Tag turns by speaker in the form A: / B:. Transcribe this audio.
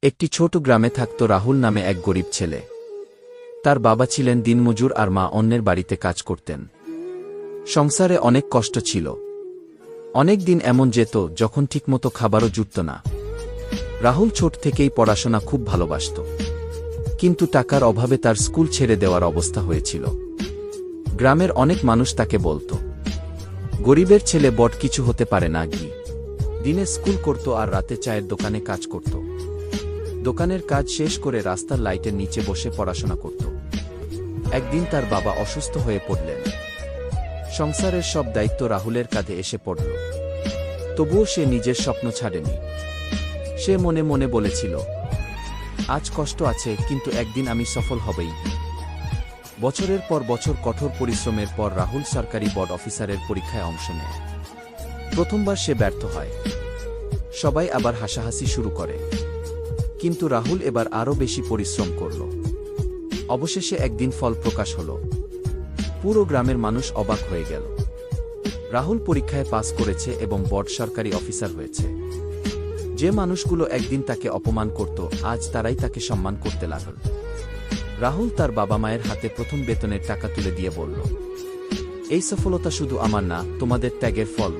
A: একটি ছোট গ্রামে থাকত রাহুল নামে এক গরিব ছেলে। তার বাবা ছিলেন দিনমজুর আর মা অন্যের বাড়িতে কাজ করতেন। সংসারে অনেক কষ্ট ছিল। অনেক দিন এমন যেত যখন ঠিকমতো খাবারও জুটত না। রাহুল ছোট থেকেই পড়াশোনা খুব ভালোবাসত, কিন্তু টাকার অভাবে তার স্কুল ছেড়ে দেওয়ার অবস্থা হয়েছিল। গ্রামের অনেক মানুষ তাকে বলত, গরিবের ছেলে বট কিছু হতে পারে না। দিনে স্কুল করত আর রাতে চায়ের দোকানে কাজ করত। দোকানের কাজ শেষ করে রাস্তার লাইটের নিচে বসে পড়াশোনা করত। একদিন তার বাবা অসুস্থ হয়ে পড়লেন। সংসারের সব দায়িত্ব রাহুলের কাঁধে এসে পড়ল। তবুও সে নিজের স্বপ্ন ছাড়েনি। সে মনে মনে বলেছিল, আজ কষ্ট আছে, কিন্তু একদিন আমি সফল হবই। বছরের পর বছর কঠোর পরিশ্রমের পর রাহুল সরকারি বোর্ড অফিসারের পরীক্ষায় অংশ নেয়। প্রথমবার সে ব্যর্থ হয়। সবাই আবার হাসাহাসি শুরু করে, কিন্তু রাহুল এবার আরও বেশি পরিশ্রম করল। অবশেষে একদিন ফল প্রকাশ হল। পুরো গ্রামের মানুষ অবাক হয়ে গেল। রাহুল পরীক্ষায় পাস করেছে এবং বোর্ড সরকারি অফিসার হয়েছে। যে মানুষগুলো একদিন তাকে অপমান করত, আজ তারাই তাকে সম্মান করতে লাগল। রাহুল তার বাবা মায়ের হাতে প্রথম বেতনের টাকা তুলে দিয়ে বলল, এই সফলতা শুধু আমার না, তোমাদের ত্যাগের ফল।